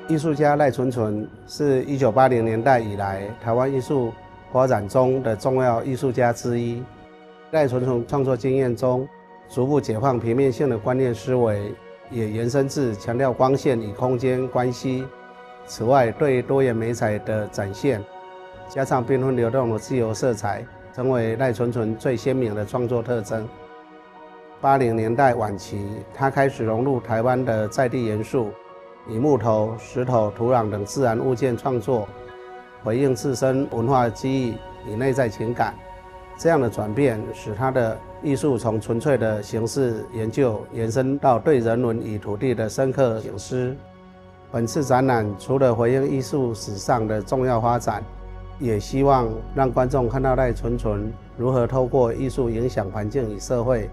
艺术家赖纯纯是1980年代以来台湾艺术发展中的重要艺术家之一。赖纯纯创作经验中，逐步解放平面性的观念思维，也延伸至强调光线与空间关系。此外，对多元媒材的展现，加上缤纷流动的自由色彩，成为赖纯纯最鲜明的创作特征。80年代晚期，他开始融入台湾的在地元素，以木头、石头、土壤等自然物件创作，回应自身文化记忆与内在情感。这样的转变，使他的艺术从纯粹的形式研究，延伸到对人文与土地的深刻省思。本次展览除了回应艺术史上的重要发展，也希望让观众看到赖纯纯如何透过艺术影响环境与社会，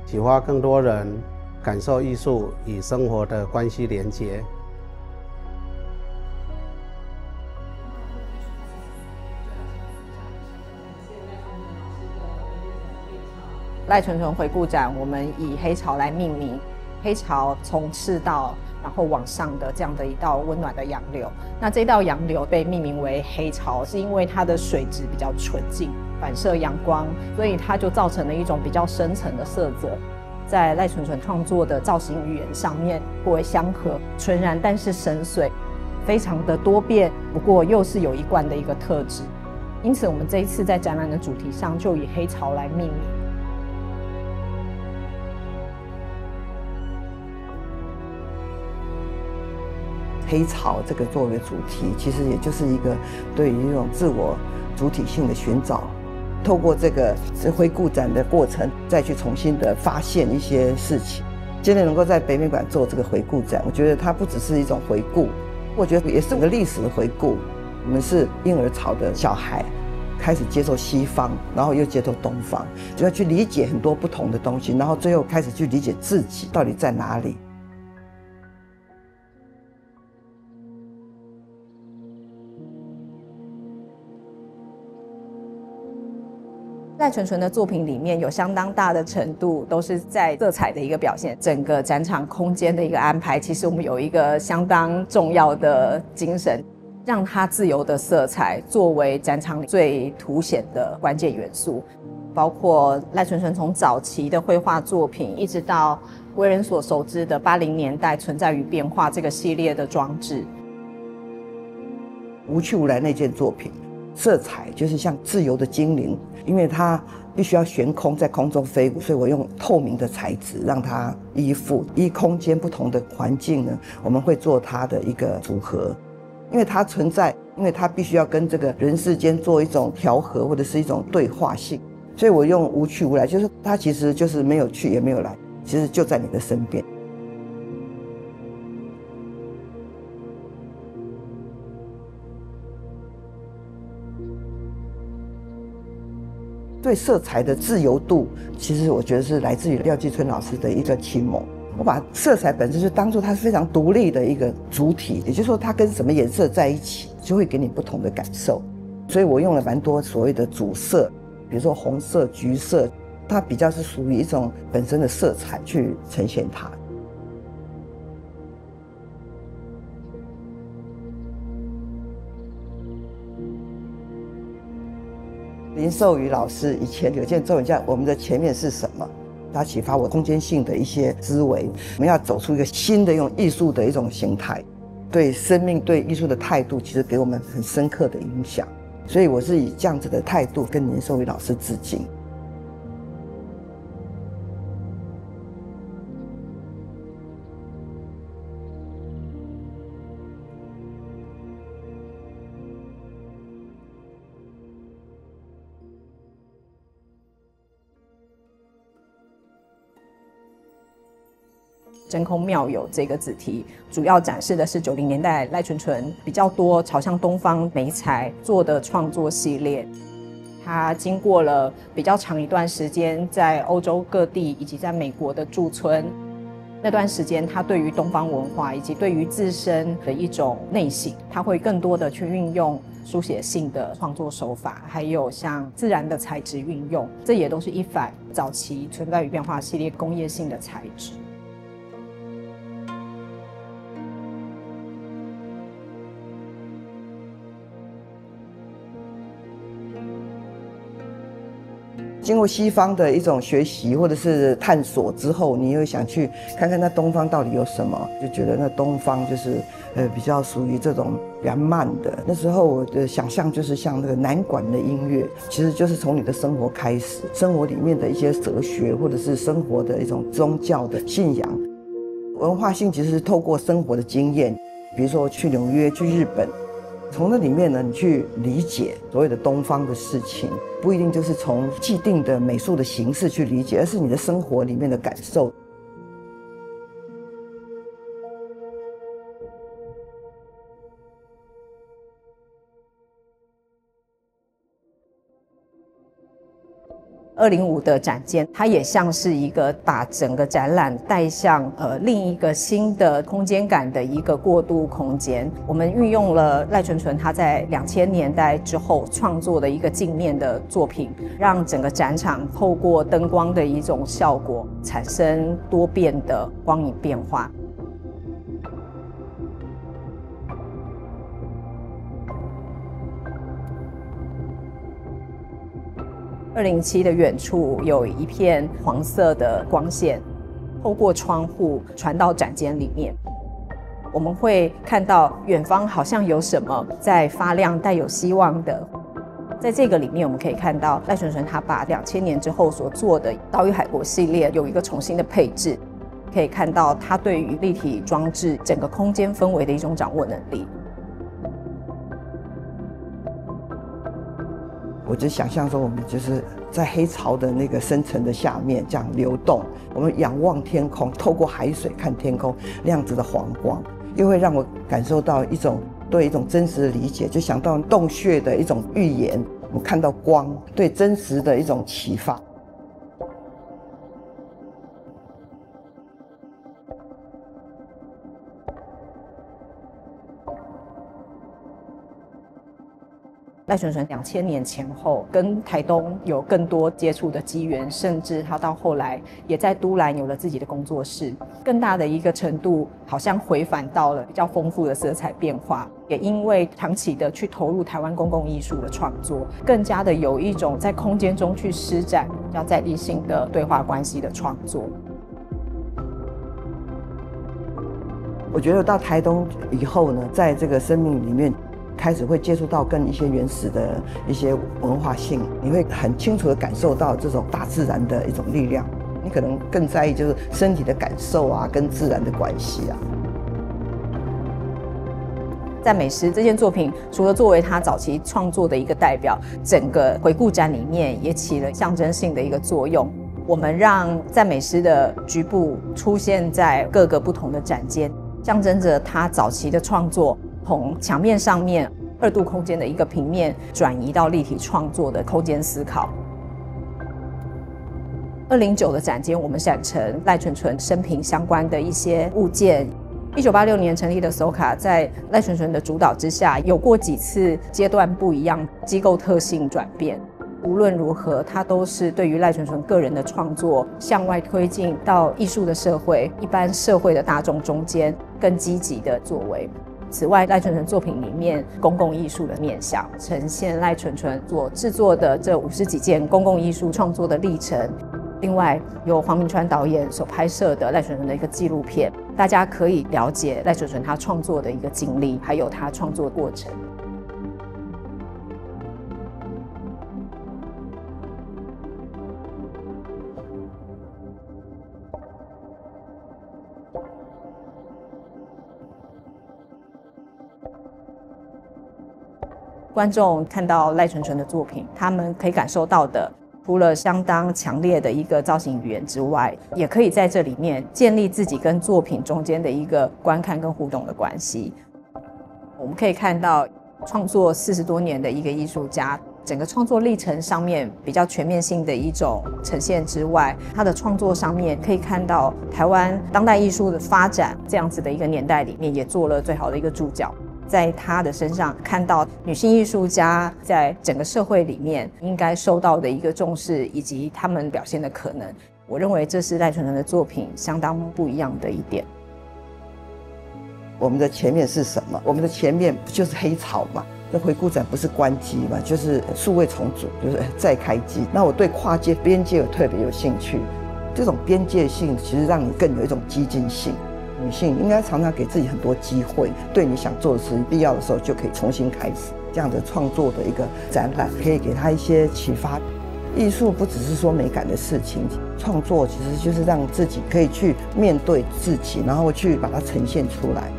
启发更多人感受艺术与生活的关系连结。赖纯纯回顾展，我们以黑潮来命名，黑潮从赤道然后往上的这样的一道温暖的洋流。那这道洋流被命名为黑潮，是因为它的水质比较纯净，反射阳光，所以它就造成了一种比较深层的色泽。在赖纯纯创作的造型语言上面颇为相合，纯然但是深邃，非常的多变，不过又是有一贯的一个特质。因此我们这一次在展览的主题上就以黑潮来命名。黑潮这个作为主题，其实也就是一个对于一种自我主体性的寻找，透过这个回顾展的过程，再去重新的发现一些事情。今天能够在北美馆做这个回顾展，我觉得它不只是一种回顾，我觉得也是一个历史的回顾。我们是婴儿潮的小孩，开始接受西方，然后又接受东方，就要去理解很多不同的东西，然后最后开始去理解自己到底在哪里。赖纯纯的作品里面有相当大的程度都是在色彩的一个表现，整个展场空间的一个安排，其实我们有一个相当重要的精神，让它自由的色彩作为展场里最凸显的关键元素。包括赖纯纯从早期的绘画作品，一直到为人所熟知的80年代存在与变化这个系列的装置。无去无来那件作品，色彩就是像自由的精灵，因为它必须要悬空在空中飞舞，所以我用透明的材质让它依附依空间不同的环境呢，我们会做它的一个组合。因为它存在，因为它必须要跟这个人世间做一种调和或者是一种对话性，所以我用无去无来，就是它其实就是没有去也没有来，其实就在你的身边。对色彩的自由度，其实我觉得是来自于廖继春老师的一个启蒙。我把色彩本身就当作它是非常独立的一个主体，也就是说它跟什么颜色在一起，就会给你不同的感受。所以我用了蛮多所谓的主色，比如说红色、橘色，它比较是属于一种本身的色彩去呈现它。林寿宇老师以前有件作品叫《我们的前面是什么》，他启发我空间性的一些思维。我们要走出一个新的用艺术的一种形态，对生命、对艺术的态度，其实给我们很深刻的影响。所以我是以这样子的态度跟林寿宇老师致敬。真空妙有这个子题，主要展示的是90年代赖纯纯比较多朝向东方媒材做的创作系列。他经过了比较长一段时间在欧洲各地以及在美国的驻村，那段时间他对于东方文化以及对于自身的一种内省，他会更多的去运用书写性的创作手法，还有像自然的材质运用，这也都是一反早期存在与变化系列工业性的材质。经过西方的一种学习或者是探索之后，你又想去看看那东方到底有什么，就觉得那东方就是比较属于这种比较慢的。那时候我的想象就是像那个南管的音乐，其实就是从你的生活开始，生活里面的一些哲学或者是生活的一种宗教的信仰。文化性其实是透过生活的经验，比如说去纽约、去日本，从那里面呢，你去理解所谓的东方的事情，不一定就是从既定的美术的形式去理解，而是你的生活里面的感受。205的展间，它也像是一个把整个展览带向另一个新的空间感的一个过渡空间。我们运用了赖纯纯他在2000年代之后创作的一个镜面的作品，让整个展场透过灯光的一种效果，产生多变的光影变化。207的远处有一片黄色的光线，透过窗户传到展间里面。我们会看到远方好像有什么在发亮，带有希望的。在这个里面，我们可以看到赖纯纯他把2000年之后所做的岛屿海国系列有一个重新的配置，可以看到他对于立体装置整个空间氛围的一种掌握能力。我就想象说，我们就是在黑潮的那个深层的下面这样流动，我们仰望天空，透过海水看天空那样子的黄光，又会让我感受到一种对一种真实的理解，就想到洞穴的一种预言，我们看到光，对真实的一种启发。赖纯纯2000年前后跟台东有更多接触的机缘，甚至他到后来也在都兰有了自己的工作室，更大的一个程度好像回返到了比较丰富的色彩变化，也因为长期的去投入台湾公共艺术的创作，更加的有一种在空间中去施展比较在地性的对话关系的创作。我觉得到台东以后呢，在这个生命里面开始会接触到更一些原始的一些文化性，你会很清楚地感受到这种大自然的一种力量，你可能更在意就是身体的感受啊，跟自然的关系啊。赞美诗这件作品，除了作为他早期创作的一个代表，整个回顾展里面也起了象征性的一个作用。我们让赞美诗的局部出现在各个不同的展间，象征着他早期的创作从墙面上面2度空间的一个平面转移到立体创作的空间思考。209的展间，我们展成赖纯纯生平相关的一些物件。1986年成立的 SOCA 在赖纯纯的主导之下，有过几次阶段不一样，机构特性转变。无论如何，它都是对于赖纯纯个人的创作向外推进到艺术的社会、一般社会的大众中间更积极的作为。此外，赖纯纯作品里面公共艺术的面向，呈现赖纯纯所制作的这50几件公共艺术创作的历程。另外，由黄明川导演所拍摄的赖纯纯的一个纪录片，大家可以了解赖纯纯他创作的一个经历，还有他创作过程。观众看到赖纯纯的作品，他们可以感受到的，除了相当强烈的一个造型语言之外，也可以在这里面建立自己跟作品中间的一个观看跟互动的关系。我们可以看到创作40多年的一个艺术家，整个创作历程上面比较全面性的一种呈现之外，他的创作上面可以看到台湾当代艺术的发展这样子的一个年代里面，也做了最好的一个注脚。在他的身上看到女性艺术家在整个社会里面应该受到的一个重视，以及他们表现的可能。我认为这是赖纯纯的作品相当不一样的一点。我们的前面是什么？我们的前面不就是黑潮吗？这回顾展不是关机嘛，就是数位重组，就是再开机。那我对跨界边界特别有兴趣，这种边界性其实让你更有一种激进性。女性应该常常给自己很多机会，对你想做的事，必要的时候就可以重新开始。这样的创作的一个展览，可以给她一些启发。艺术不只是说美感的事情，创作其实就是让自己可以去面对自己，然后去把它呈现出来。